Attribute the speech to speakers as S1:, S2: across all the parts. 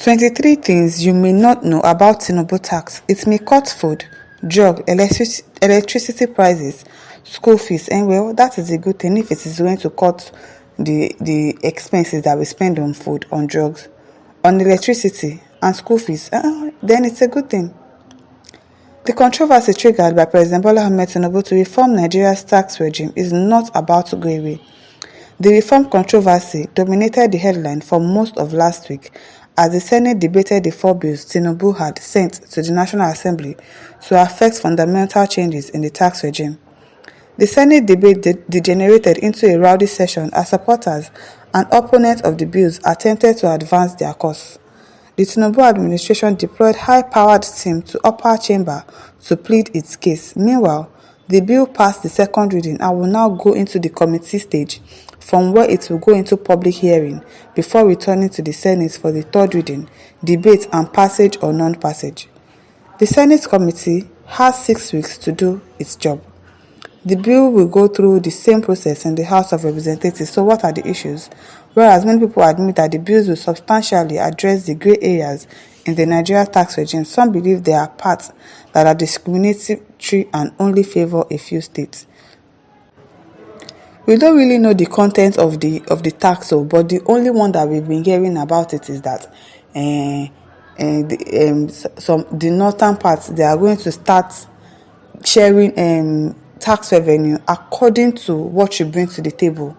S1: 23 things you may not know about Tinubu tax. It may cut food, drug, electricity prices, school fees, and well, that is a good thing if it is going to cut the expenses that we spend on food, on drugs, on electricity, and school fees. Then it's a good thing. The controversy triggered by President Bola Ahmed Tinubu to reform Nigeria's tax regime is not about to go away. The reform controversy dominated the headline for most of last week as the Senate debated the 4 bills Tinubu had sent to the National Assembly to affect fundamental changes in the tax regime. The Senate debate degenerated into a rowdy session as supporters and opponents of the bills attempted to advance their cause. The Tinubu administration deployed high-powered team to upper chamber to plead its case. Meanwhile, the bill passed the second reading and will now go into the committee stage, from where it will go into public hearing before returning to the Senate for the third reading, debate and passage or non-passage. The Senate committee has 6 weeks to do its job. The bill will go through the same process in the House of Representatives. So what are the issues? Whereas many people admit that the bills will substantially address the grey areas in the Nigeria tax regime, some believe there are parts that are discriminatory and only favor a few states. We don't really know the content of the tax, but the only one that we've been hearing about it is that the northern parts, they are going to start sharing tax revenue according to what you bring to the table.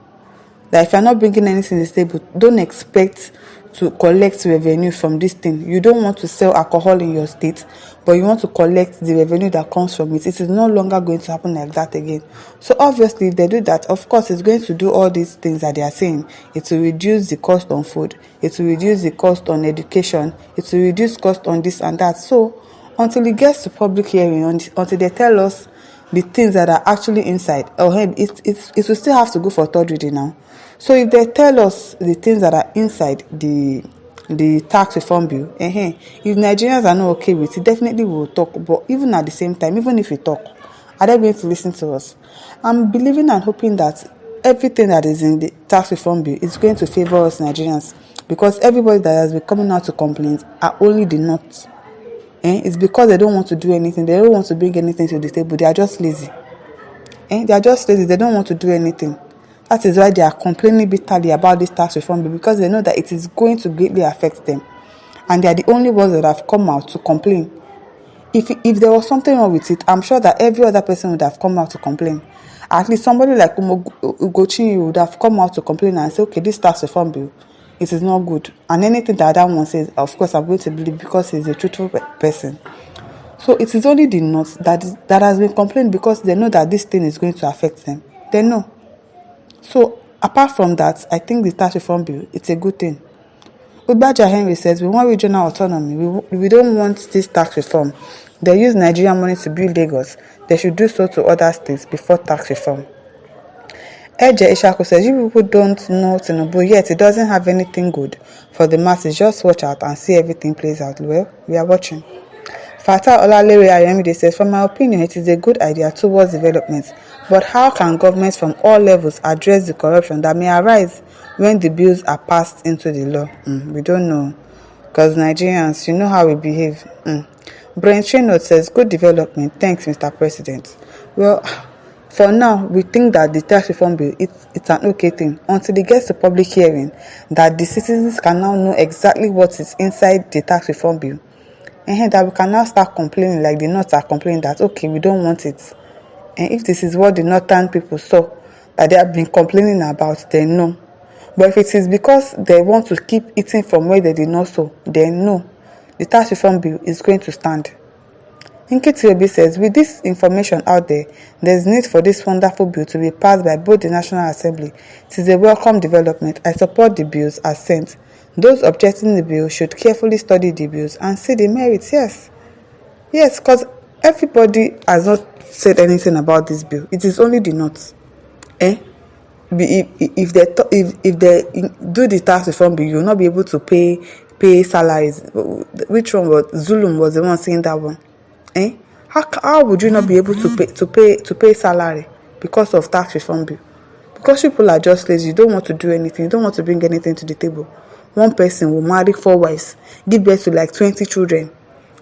S1: That if you're not bringing anything to the table, don't expect to collect revenue from this thing. You don't want to sell alcohol in your state, but you want to collect the revenue that comes from it. It is no longer going to happen like that again. So obviously, if they do that, of course, it's going to do all these things that they are saying. It will reduce the cost on food. It will reduce the cost on education. It will reduce cost on this and that. So until it gets to public hearing, until they tell us the things that are actually inside, it will still have to go for third reading now. So if they tell us the things that are inside the tax reform bill, if Nigerians are not okay with it, definitely we will talk. But even at the same time, even if we talk, are they going to listen to us? I'm believing and hoping that everything that is in the tax reform bill is going to favor us Nigerians, because everybody that has been coming out to complain are only the north. It's because they don't want to do anything. They don't want to bring anything to the table. They are just lazy. They are just lazy. They don't want to do anything. That is why they are complaining bitterly about this tax reform bill, because they know that it is going to greatly affect them. And they are the only ones that have come out to complain. If there was something wrong with it, I'm sure that every other person would have come out to complain. At least somebody like Ugochi would have come out to complain and say, okay, this tax reform bill, it is not good. And anything that that one says, of course, I'm going to believe because he's a truthful person. So it is only the North that has been complaining, because they know that this thing is going to affect them. They know. So apart from that, I think the tax reform bill, it's a good thing. Udbaja Henry says, we want regional autonomy. We don't want this tax reform. They use Nigerian money to build Lagos. They should do so to other states before tax reform. Eje Ishaku says, you people don't know Tinubu yet. It doesn't have anything good for the masses. Just watch out and see everything plays out. Well, we are watching. Fatah Olalere Ayemide says, from my opinion, it is a good idea towards development. But how can governments from all levels address the corruption that may arise when the bills are passed into the law? We don't know. Because Nigerians, you know how we behave. Brain Note says, good development. Thanks, Mr. President. Well, for now, we think that the tax reform bill, it's an okay thing. Until it gets to public hearing, that the citizens can now know exactly what is inside the tax reform bill. And that we can now start complaining like the North are complaining that, okay, we don't want it. And if this is what the Northern people saw, that they have been complaining about, then no. But if it is because they want to keep eating from where they did not sow, then no. The tax reform bill is going to stand. Nkitiyobi says, with this information out there, there is need for this wonderful bill to be passed by both the National Assembly. It is a welcome development. I support the bills as sent. Those objecting the bill should carefully study the bills and see the merits. Yes, because everybody has not said anything about this bill. It is only the North. If they do the tax reform bill, you will not be able to pay salaries. Which one was Zulum was the one saying that one? How would you not be able to pay salary because of tax reform bill? Because people are just lazy. You don't want to do anything. You don't want to bring anything to the table. one person will marry 4 wives, give birth to like 20 children,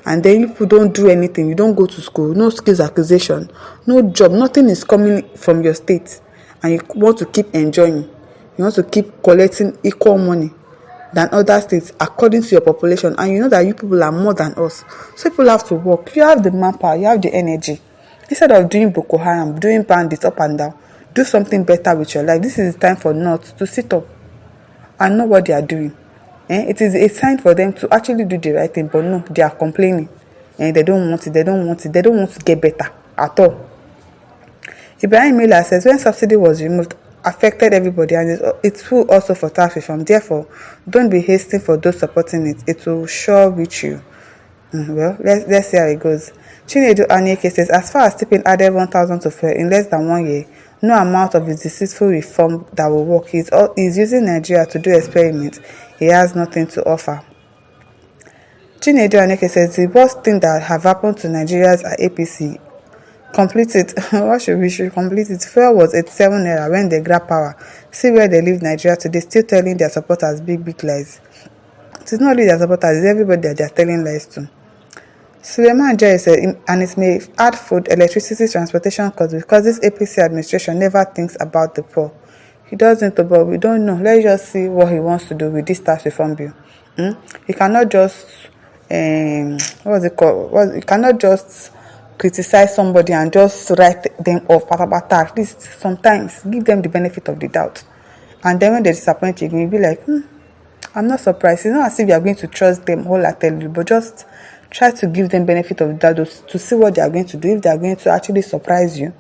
S1: and then you people don't do anything. You don't go to school, no skills acquisition, no job, nothing is coming from your state, and you want to keep enjoying. You want to keep collecting equal money than other states according to your population, and you know that you people are more than us. So people have to work. You have the manpower, you have the energy. Instead of doing Boko Haram, doing bandits up and down, do something better with your life. This is the time for North to sit up and know what they are doing. It is a sign for them to actually do the right thing, but no, they are complaining. They don't want it, they don't want it, they don't want to get better at all. Ibrahim Miller says when subsidy was removed, affected everybody, and it will also for tax reform. Therefore, don't be hasty for those supporting it. It will sure reach you. Well, let's see how it goes. Chinedu Anyeke says, as far as tipping added 1,000 to fuel in less than 1 year, no amount of his deceitful reform that will work. He's using Nigeria to do experiments. He has nothing to offer. Chinedu Anyeke says, the worst thing that have happened to Nigerians are APC. Complete it. What should we complete it? Fuel was 87 naira when they grab power. See where they leave Nigeria today, still telling their supporters big lies. It is not only their supporters, it's everybody that they are telling lies to. Suleiman Jai said, and it may add food, electricity, transportation costs because this APC administration never thinks about the poor. He doesn't, but we don't know. Let's just see what he wants to do with this tax reform bill. He cannot just, what's it called? He cannot just criticize somebody and just write them off. At least sometimes give them the benefit of the doubt. And then when they disappoint you, you'll be like, I'm not surprised. It's not as if you are going to trust them wholeheartedly, but just try to give them benefit of the doubt to see what they are going to do, if they are going to actually surprise you,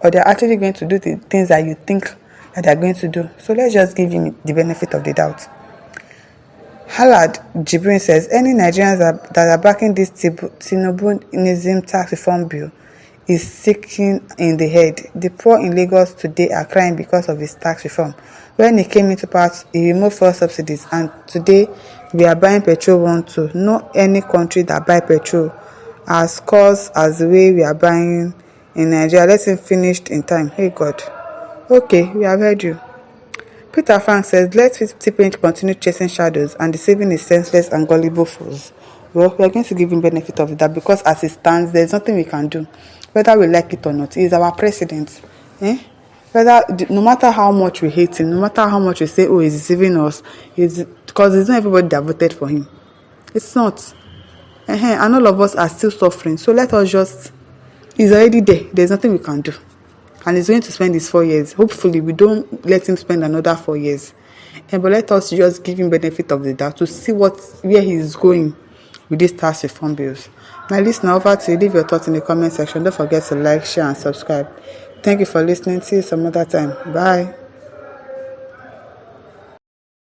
S1: or they are actually going to do the things that you think that they are going to do. So let's just give him the benefit of the doubt. Halad Jibrin says, any Nigerians that are backing this Tinubu tax reform bill is sinking in the head. The poor in Lagos today are crying because of his tax reform. When he came into power, he removed fuel subsidies, and today we are buying petrol 1-2. No any country that buy petrol as cost as the way we are buying in Nigeria. Let him finish in time. Hey God. Okay, we have heard you. Peter Frank says, let Tipping continue chasing shadows and deceiving his senseless and gullible fools. Well, we are going to give him benefit of that because as it stands, there is nothing we can do. Whether we like it or not, he is our president. No matter how much we hate him, no matter how much we say, oh, he's deceiving us, because it's not everybody that voted for him. It's not. And all of us are still suffering. So let us just, he's already there. There's nothing we can do. And he's going to spend his 4 years. Hopefully, we don't let him spend another 4 years. But let us just give him benefit of the doubt to see where he's going with these tax reform bills. My listener, over to you. Leave your thoughts in the comment section. Don't forget to like, share, and subscribe. Thank you for listening. See you some other time. Bye.